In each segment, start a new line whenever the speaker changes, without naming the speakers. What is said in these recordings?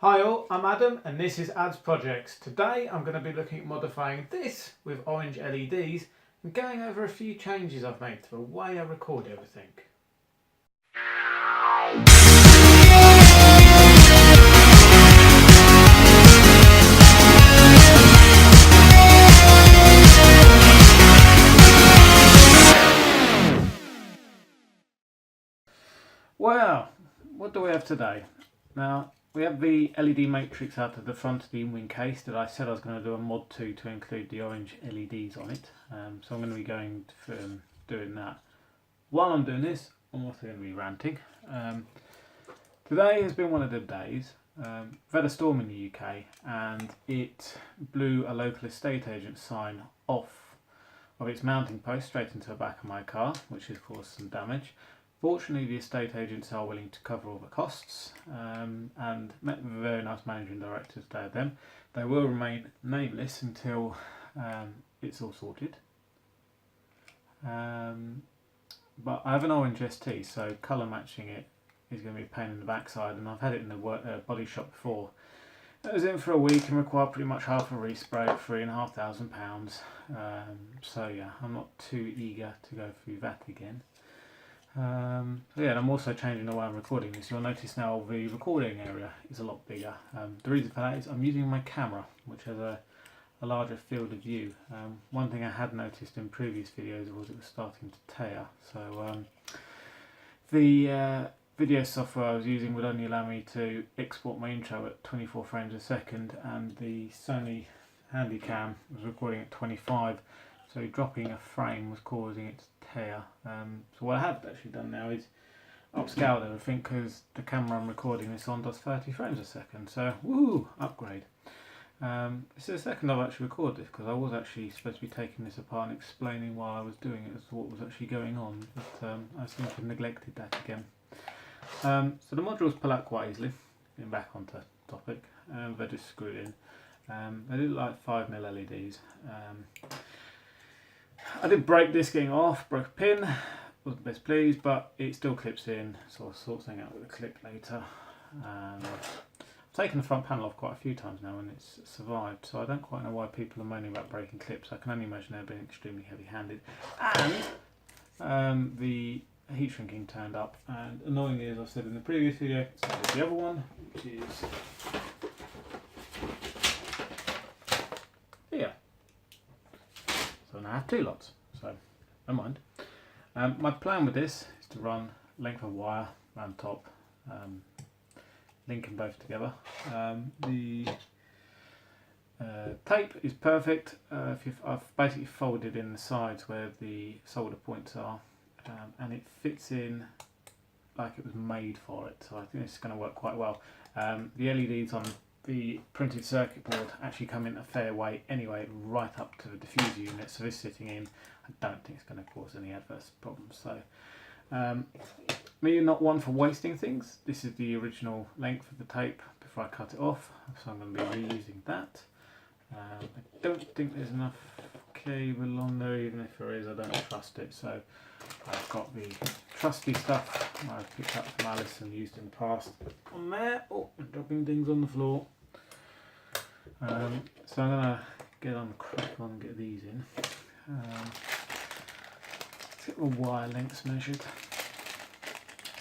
Hi all, I'm Adam and this is Ad's Projects. Today I'm going to be looking at modifying this with orange LEDs and going over a few changes I've made to the way I record everything. Well, what do we have today? Now, we have the LED matrix out of the front of the Inwin case that I said I was going to do a mod to include the orange LEDs on it. So I'm going to be going for doing that. While I'm doing this, I'm also going to be ranting. Today has been one of the days. We've had a storm in the UK and it blew a local estate agent sign off of its mounting post straight into the back of my car, which has caused some damage. Fortunately, the estate agents are willing to cover all the costs and met with a very nice managing director today of them. They will remain nameless until it's all sorted. But I have an orange ST, so colour matching it is going to be a pain in the backside, and I've had it in the body shop before. It was in for a week and required pretty much half a respray at £3,500. So yeah, I'm not too eager to go through that again. Yeah, and I'm also changing the way I'm recording this. You'll notice now the recording area is a lot bigger. The reason for that is I'm using my camera, which has a larger field of view. One thing I had noticed in previous videos was it was starting to tear. So the video software I was using would only allow me to export my intro at 24 frames a second, and the Sony Handycam was recording at 25. So dropping a frame was causing it to tear. So what I have actually done now is upscaled everything, because the camera I'm recording this on does 30 frames a second. So woohoo, upgrade. This is the second I've actually recorded this, because I was actually supposed to be taking this apart and explaining while I was doing it as to what was actually going on, but I seem to have neglected that again. So the modules pull out quite easily. Getting back onto topic, they're just screwed in. They look like 5mm LEDs. I did break this getting off, broke a pin, wasn't best pleased, but it still clips in, so I'll sort something out with a clip later. I've taken the front panel off quite a few times now and it's survived, so I don't quite know why people are moaning about breaking clips. I can only imagine they've been extremely heavy handed. And the heat shrinking turned up, and annoyingly, as I've said in the previous video, so there's the other one, which is here. So now I have two lots, so never mind. My plan with this is to run length of wire around top, linking both together. The tape is perfect. I've basically folded in the sides where the solder points are, and it fits in like it was made for it, so I think this is going to work quite well. The LEDs on the printed circuit board actually come in a fair way anyway, right up to the diffuser unit, so this sitting in, I don't think it's going to cause any adverse problems. So me not one for wasting things. This is the original length of the tape before I cut it off, so I'm going to be reusing that. I don't think there's enough cable on there, even if there is I don't trust it, so I've got the trusty stuff I've picked up from Alice and used in the past on there. Oh, I'm dropping things on the floor. So I'm going to get on the crack on and get these in. Let's get the wire lengths measured.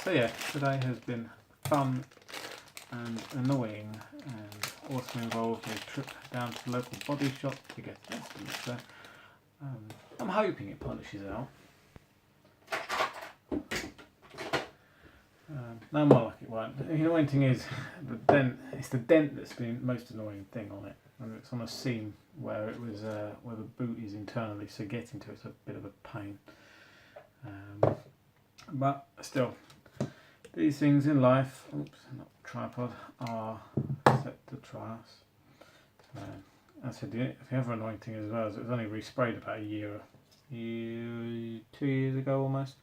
So yeah, today has been fun and annoying, and also involved a trip down to the local body shop to get an estimate. So I'm hoping it polishes out. No, more like it won't. The annoying thing is the dent. It's the dent that's been the most annoying thing on it, and it's on a seam where it was where the boot is internally. So getting to it's a bit of a pain. But still, these things in life, oops, not tripod, are set to trials. As I said, the other annoying thing as well is it was only resprayed about 2 years ago almost.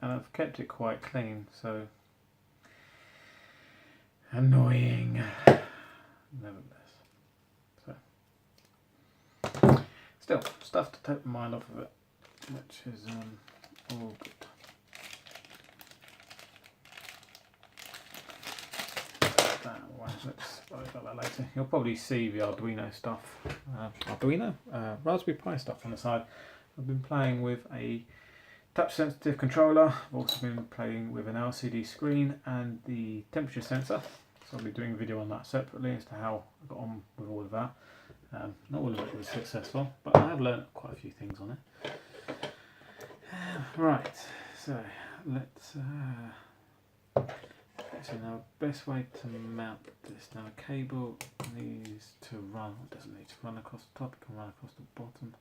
And I've kept it quite clean, so annoying nevertheless. So still stuff to take my mind off of it, which is all good. let's worry about that later. You'll probably see the Arduino stuff, Raspberry Pi stuff on the side. I've been playing with a touch sensitive controller. I've also been playing with an LCD screen and the temperature sensor. So I'll be doing a video on that separately as to how I got on with all of that. Not all of it was successful, but I have learned quite a few things on it. Right, so let's so now best way to mount this. Now a cable needs to run, it doesn't need to run across the top, it can run across the bottom.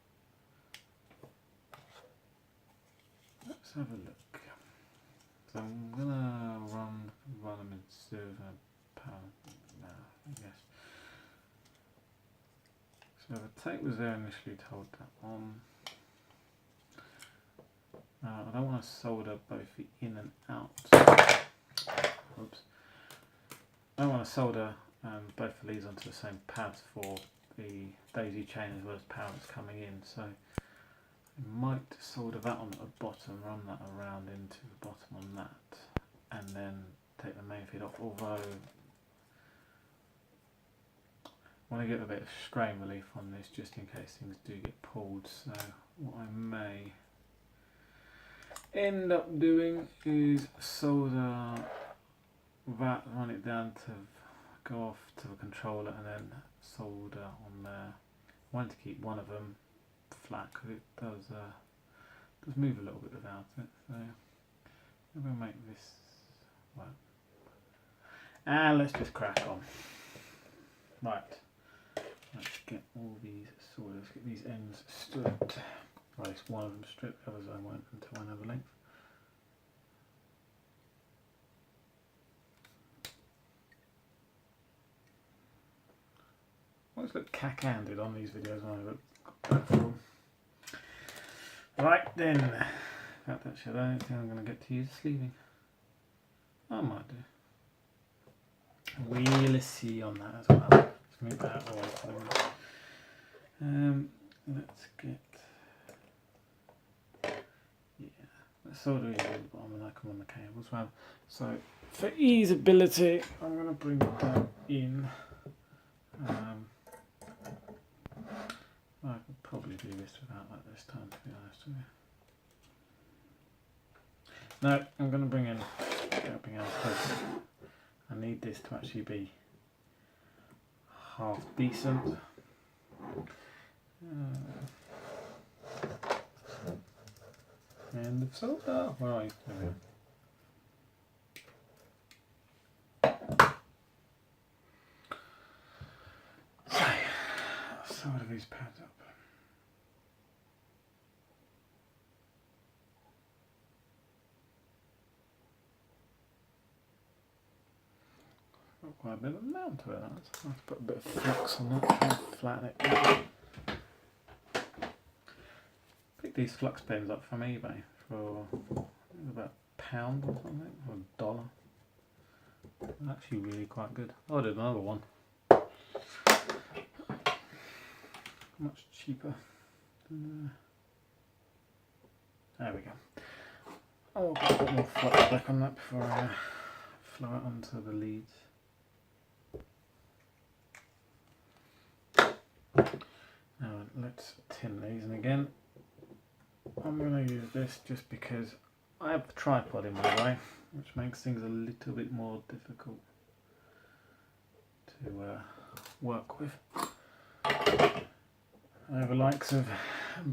Let's have a look. So I'm gonna run them instead of power. No, I guess. So the tape was there initially to hold that on. Now I don't want to solder both the in and out. Oops. I don't want to solder both of these onto the same pads for the daisy chain as well as power that's coming in. So I might solder that on the bottom, run that around into the bottom on that, and then take the main feed off. Although I want to get a bit of strain relief on this just in case things do get pulled. So what I may end up doing is solder that, run it down to go off to the controller, and then solder on there. I want to keep one of them flat because it does move a little bit without it. So I'm going to make this work. And let's just crack on. Right, let's get all these sorted. Let's get these ends stripped. Well, at least one of them stripped, the others I won't until I know the length. I always look cack-handed on these videos when I look through them. Right then, in fact actually I don't think I'm going to get to use the sleeving. I might do. We'll see on that as well. Let's move that out of the way for a minute. Let's get, yeah, let's solder it at the bottom and I come on the cable as well. So for easeability, I'm going to bring that in. I could probably do this without that this time, to be honest with you. No, I'm going to bring in helping out closer. I need this to actually be half decent. End of solder. Where are you? There we go. So, solder these pads up. Got quite a bit of amount to it. Let's put a bit of flux on that and flatten it out. Picked these flux pens up from eBay for about £1 or something, or $1. They're actually really quite good. I ordered another one. Much cheaper. There we go. I'll put a bit more flux back on that before I flow it onto the leads. Now let's tin these, and again I'm going to use this just because I have the tripod in my way, which makes things a little bit more difficult to work with. The likes of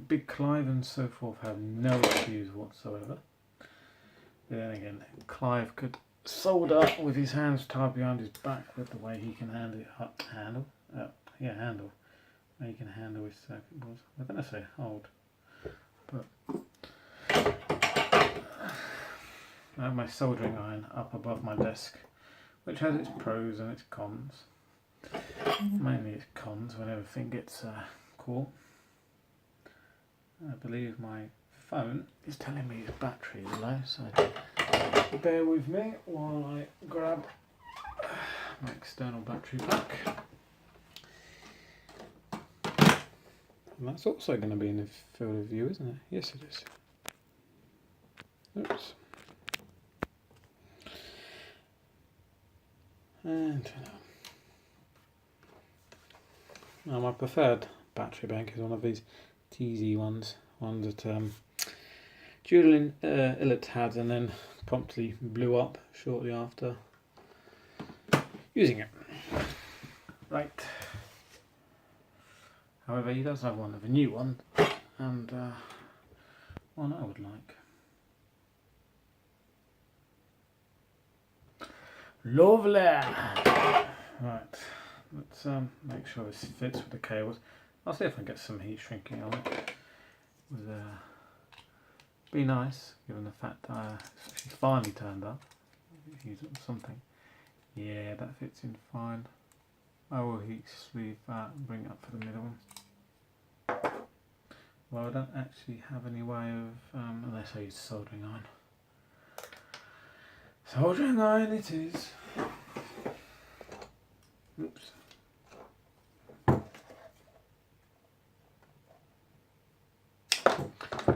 Big Clive and so forth have no issues whatsoever. But then again, Clive could solder with his hands tied behind his back with the way he can handle. He can handle his circuit boards. I'm going to say hold, but I have my soldering iron up above my desk, which has its pros and its cons. Mainly its cons when everything gets caught. I believe my phone is telling me its battery is low, so bear with me while I grab my external battery pack. And that's also going to be in the field of view, isn't it? Yes, it is. Oops. And turn on. Now my preferred battery bank is one of these TZ ones that Julian Illett had and then promptly blew up shortly after using it. Right. However, he does have one of a new one, and one I would like. Lovely! Right, let's make sure this fits with the cables. I'll see if I can get some heat shrinking on it. Be nice, given the fact that it's actually finally turned up. Use it on something. Yeah, that fits in fine. I will heat sleeve that and bring it up for the middle one. Well, I don't actually have any way of, unless I use soldering iron. Soldering iron it is. Oops.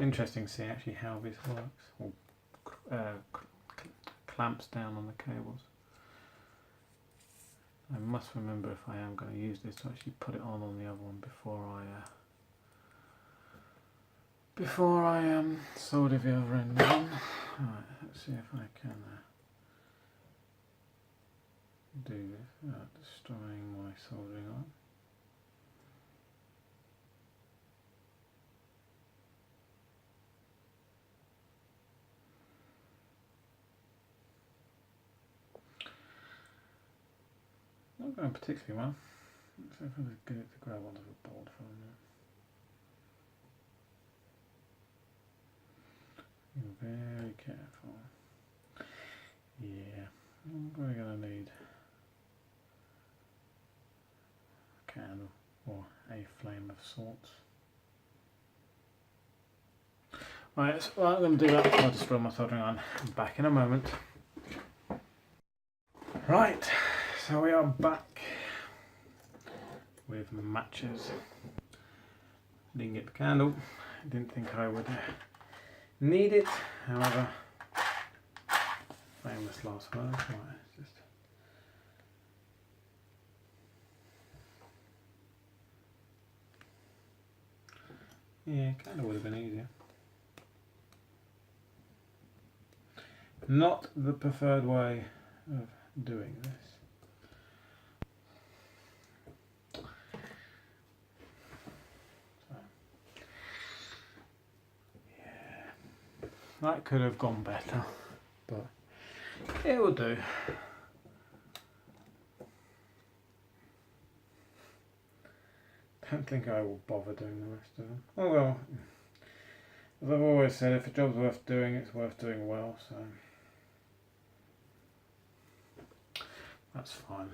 Interesting to see actually how this works, or clamps down on the cables. I must remember if I am going to use this to actually put it on the other one before I solder the other end on. Right, let's see if I can do this without destroying my soldering iron. Not going particularly well. Let's see if I can get it to grab onto the board for a minute. Be very careful. Yeah, we're going to need a candle or a flame of sorts. Right, so I'm going to do that. I'll destroy my soldering iron. Back in a moment. Right, so we are back with matches. Didn't get the candle. Didn't think I would need it. However, famous last words. Right, it's just yeah, candle would have been easier. Not the preferred way of doing this. That could have gone better, but it will do. Don't think I will bother doing the rest of them. Oh well, as I've always said, if a job's worth doing, it's worth doing well, so that's fine.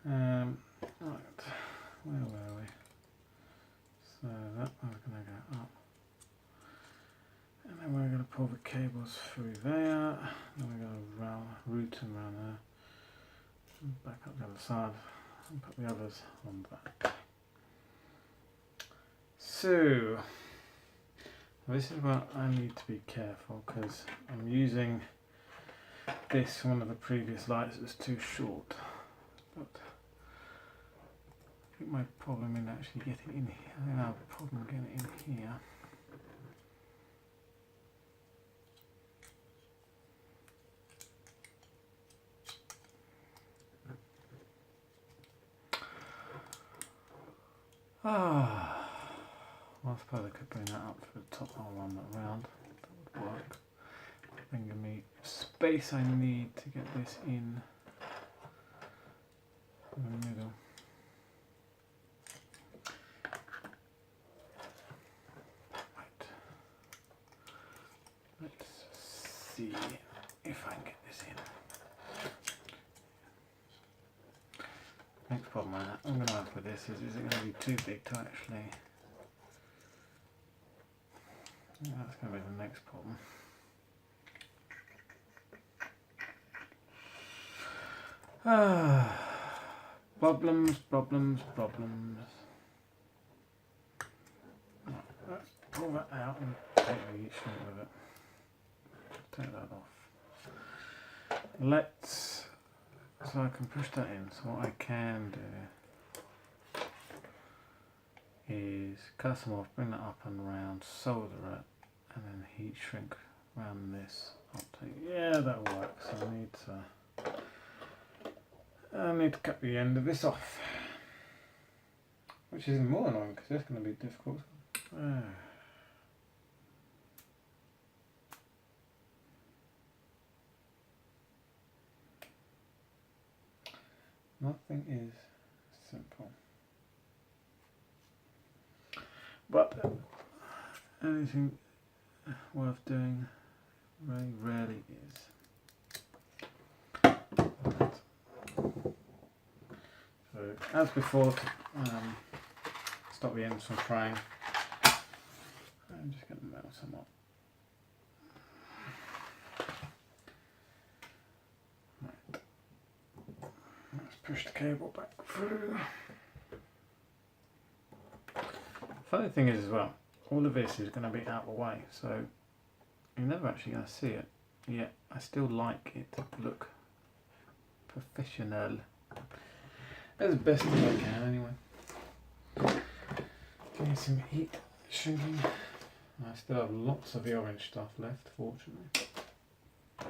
Right, where were we? So that one's going to go up. And then we're going to pull the cables through there, then we're going to route them around there, and back up the other side, and put the others on back. So, this is where I need to be careful, because I'm using this, one of the previous lights that's too short, but I think my problem in actually getting in here, I think I have a problem getting it in here. Well, I suppose I could bring that up to the top. I'll run that around. That would work. Bringing me space I need to get this in the middle. Right. Let's see if I can get this in. Next problem I'm going to have with this is it going to be too big to actually... Yeah, that's going to be the next problem. Problems. Right, let's pull that out and take the heat shrink with it. Take that off. So I can push that in. So what I can do is cut some off, bring that up and round, solder it, and then heat shrink around this. Yeah, that works. I need to cut the end of this off, which is even more annoying because that's going to be difficult. Nothing is simple, but anything worth doing very rarely is. Right. So as before, to stop the ends from frying, I'm just going to melt some up. Right. Let's push the cable back through. Funny thing is as well, all of this is going to be out of the way, so you're never actually going to see it. Yet I still like it to look professional. As best as I can anyway. Getting some heat shrinking. I still have lots of the orange stuff left, fortunately.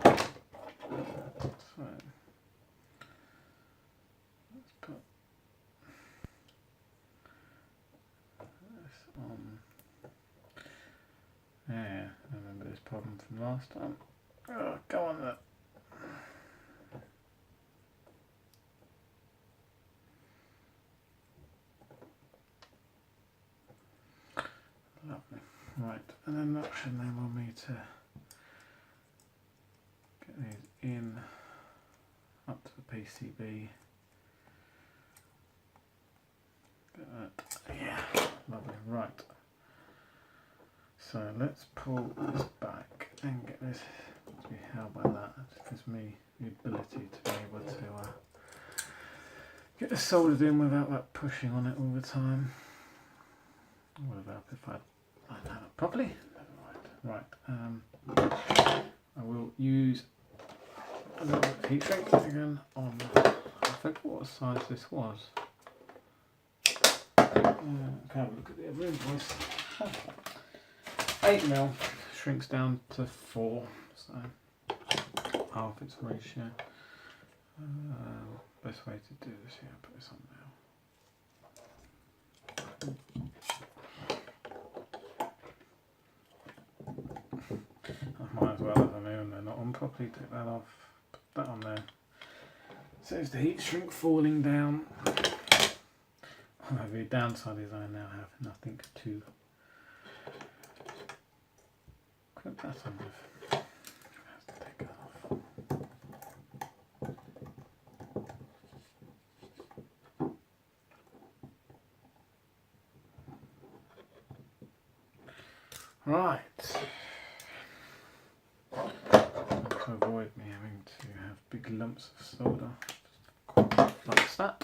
So let's put this on. Yeah, I remember this problem from last time. Oh, go on there. Lovely. Right, and then that should enable me to get these in up to the PCB. Get that. Yeah, lovely. Right. So let's pull this back and get this to be held by that. It gives me the ability to be able to get this soldered in without that pushing on it all the time. What about if I line that up properly? Right. I will use a little bit of heat shrink again on. I forget what size this was. Can have a look at the other invoice. 8mm shrinks down to 4, so half its ratio. Best way to do this here, put this on now. I might as well, if I know they're not on properly, take that off, put that on there. Saves the heat shrink falling down. The downside is I now have nothing to put that on with. I have to take it off. Right. To avoid me having to have big lumps of solder, like that.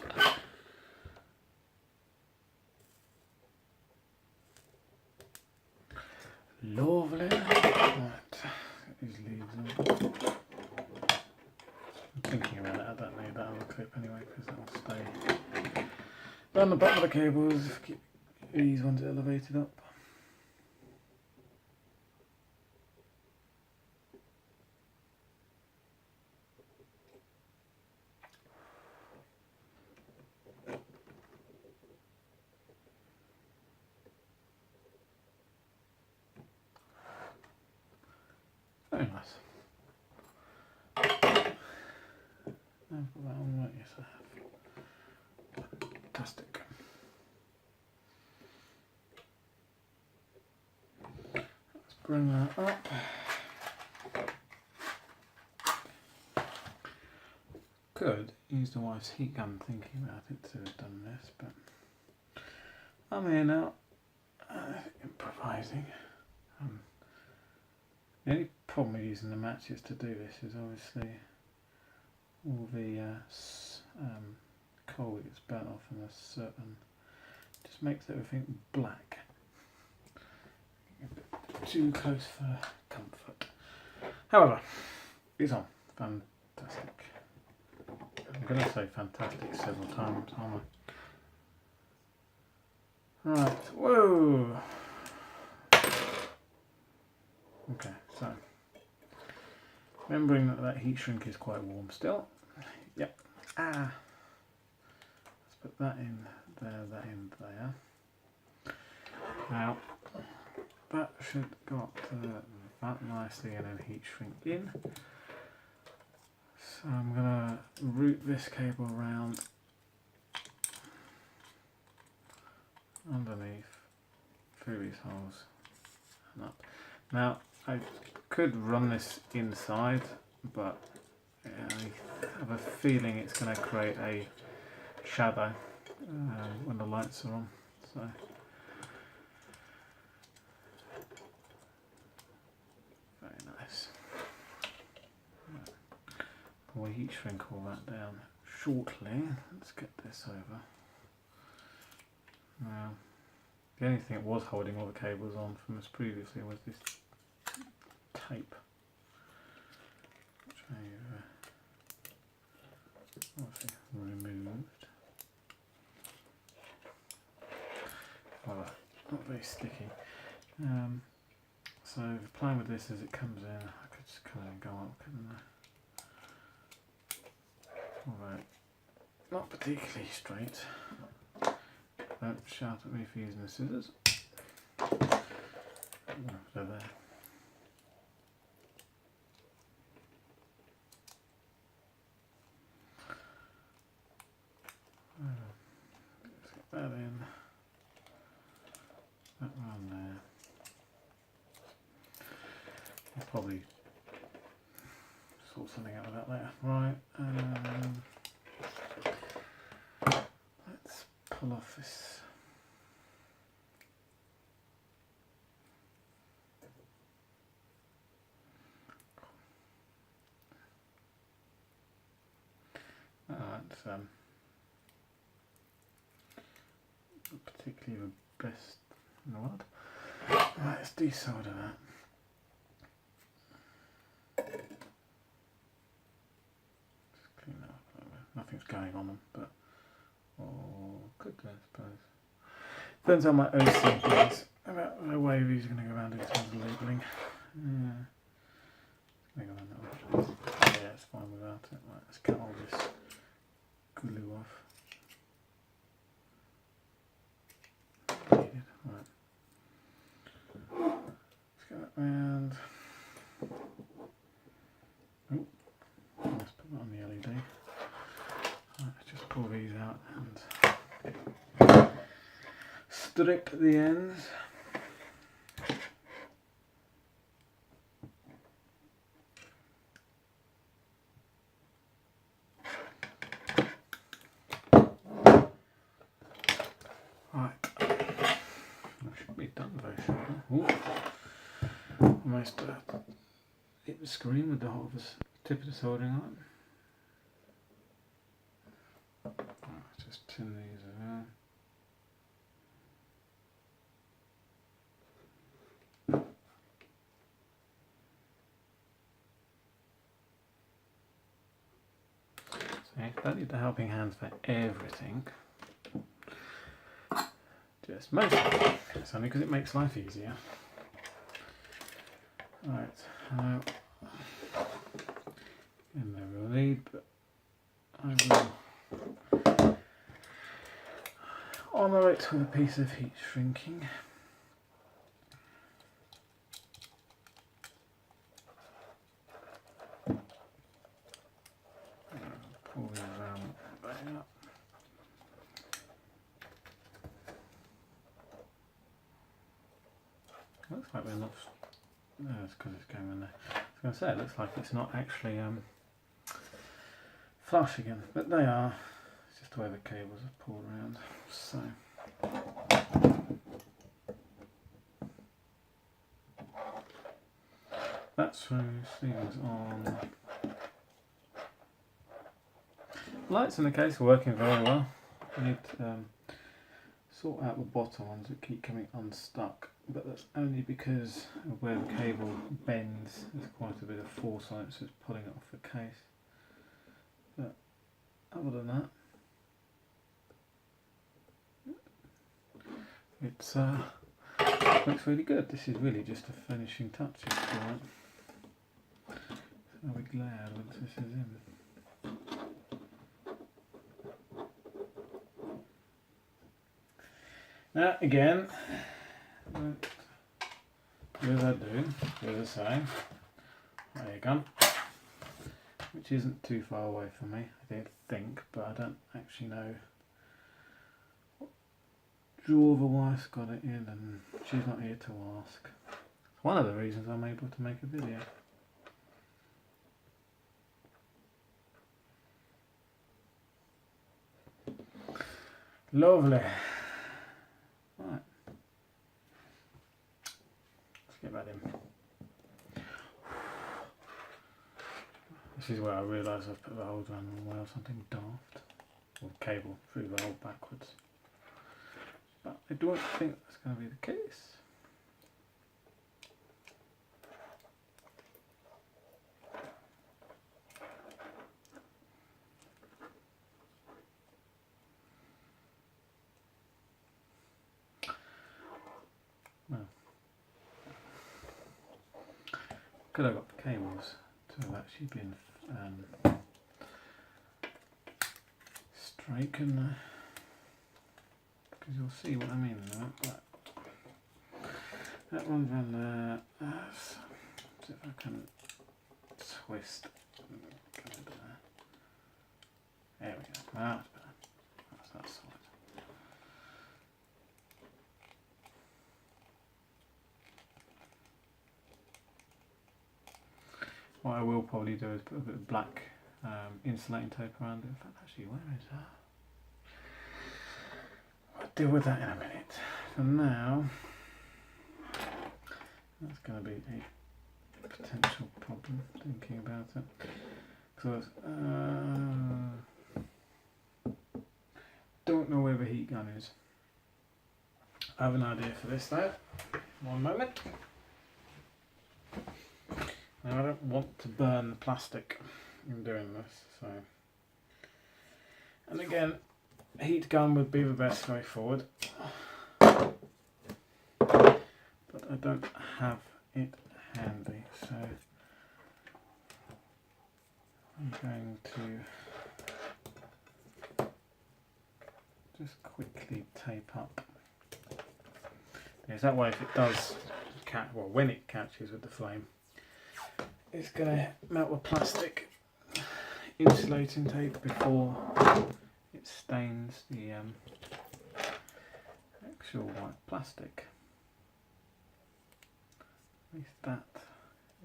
Lovely. Right. Get these leads on. I'm thinking about it. I don't need that other clip anyway because that will stay down the bottom of the cables. Keep these ones elevated up. Very nice. I've got that on right, yes I have. Fantastic. Let's bring that up. Could use the wife's heat gun thinking about it to have done this, but I'm here now, improvising. The only problem with using the matches to do this is obviously all the coal gets burnt off in a certain, just makes everything black. A bit too close for comfort. However, it's on. Fantastic. I'm going to say fantastic several times, aren't Right, whoa! Okay, so remembering that heat shrink is quite warm still. Yep. Let's put that in there, that in there. Now, that should go up to that nicely and then heat shrink in. So I'm going to route this cable around underneath, through these holes and up. Now, I could run this inside, but I have a feeling it's going to create a shadow when the lights are on. So very nice. We'll heat shrink all that down shortly. Let's get this over. Now, the only thing that was holding all the cables on from us previously was this tape, which I've obviously removed. Well, not very sticky. So the plan with this as it comes in, I could just kind of go up, couldn't I? Alright, not particularly straight. Don't shout at me for using the scissors. They're there. Let's get that in. That one there. I'll probably sort something out of that later. Right. Let's pull off this. That's not particularly the best in the world. Right, let's desolder that. Just clean that up a little bit. Nothing's going on them, but could do, I suppose. Depends on my OCDs about the way these are going to go around in terms of labelling. Yeah, it's fine without it. Right, let's cut all this glue off. Needed. Right. Let's get that round. Oh, let's put that on the LED. Right, let's just pull these out and strip the ends. Almost hit the screen with the whole tip of the soldering iron. Let's just tin these around. So you don't need the helping hands for everything. Just mostly. It's only because it makes life easier. Right, and there we'll need, but I will honour it with a piece of heat shrinking. Pull these around back up. Looks like we're not. No, it's because it's going in there. I was going to say, it looks like it's not actually flush again, but they are. It's just the way the cables are pulled around. So, that's those things on. Lights in the case are working very well. I need to sort out the bottom ones that keep coming unstuck. But that's only because of where the cable bends. There's quite a bit of force on it, so it's pulling it off the case. But other than that, It's looks really good. This is really just a finishing touch. I'll be glad once this is in. Now again, what as I do, as I say, there you go. Which isn't too far away from me, I don't think, but I don't actually know what drawer the wife's got it in, and she's not here to ask. It's one of the reasons I'm able to make a video. Lovely. Right. Let's get that in. This is where I realise I've put the holder on the way or something daft. Or cable through the hole backwards. But I don't think that's going to be the case. Well, could have got the cables to have actually been straight, couldn't I? Because you'll see what I mean in a minute. That one's on there. See if I can twist. There we go. That's better. That's that solid. What I will probably do is put a bit of black insulating tape around it. In fact, actually, where is that? I'll deal with that in a minute. For now, that's going to be a potential problem, thinking about it. Because don't know where the heat gun is. I have an idea for this though. One moment. Now I don't want to burn the plastic in doing this, so. And again, heat gun would be the best way forward. But I don't have it handy, so I'm going to just quickly tape up. Because that way if it does catch, well when it catches with the flame, it's going to melt the plastic insulating tape before it stains the actual white plastic. At least that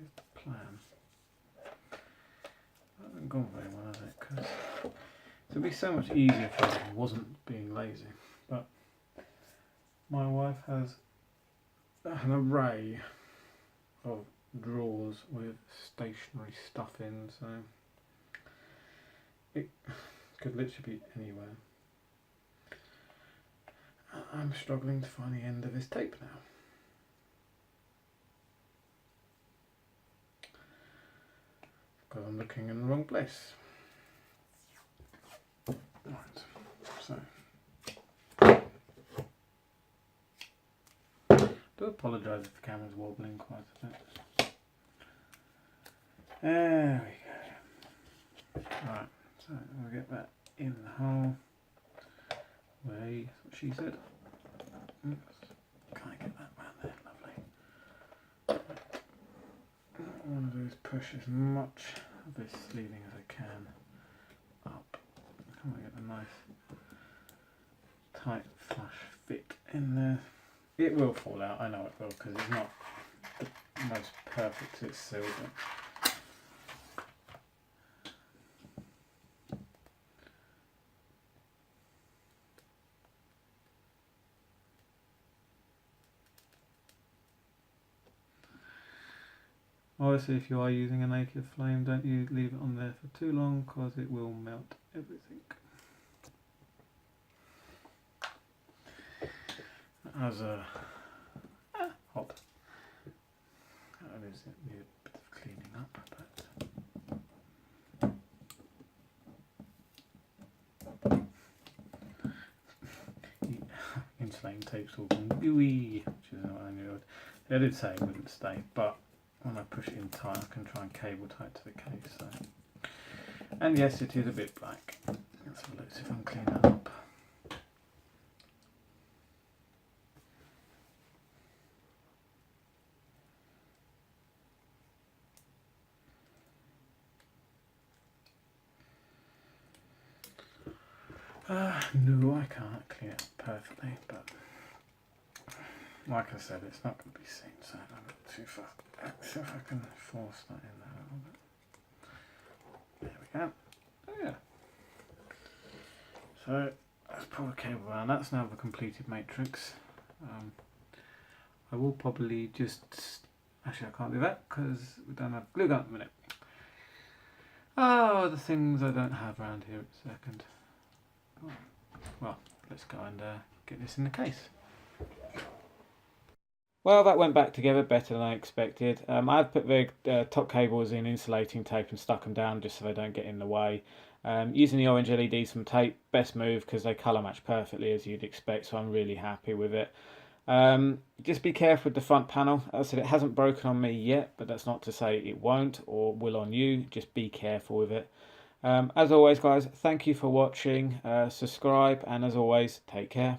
is the plan. That hasn't gone very well, has it? Because it would be so much easier if I wasn't being lazy. But my wife has an array of drawers with stationary stuff in, so it could literally be anywhere. I'm struggling to find the end of this tape now. Because I'm looking in the wrong place. Right, so I do apologise if the camera's wobbling quite a bit. There we go. Alright, so we'll get that in the hole. Way, that's what she said. Oops. Can I get that round there? Lovely. What I want to do is push as much of this sleeving as I can up. I want to get a nice tight flush fit in there. It will fall out, I know it will, because it's not the most perfect it's sealed. Obviously, if you are using a naked flame, don't you leave it on there for too long because it will melt everything. As a hot, that is it, need a bit of cleaning up, but insulating tape's all gone gooey, which is what I knew. I did say it wouldn't stay, but when I push it in tight, I can try and cable tie it to the case. So, and yes, it is a bit black. Let's have a look, see if I can clean that up. No, I can't clean it perfectly, but like I said, it's not going to be seen, so I don't go too far. Let's see if I can force that in there a little bit. There we go. Oh yeah. So let's pull the cable around. That's now the completed matrix. I will probably just... Actually, I can't do that because we don't have glue gun at the minute. Oh, the things I don't have around here at a second. Well, let's go and get this in the case. Well, that went back together better than I expected. I've put the top cables in insulating tape and stuck them down just so they don't get in the way. Using the orange LEDs from tape, best move because they colour match perfectly as you'd expect, so I'm really happy with it. Just be careful with the front panel. As I said, it hasn't broken on me yet, but that's not to say it won't or will on you. Just be careful with it. As always, guys, thank you for watching. Subscribe, and as always, take care.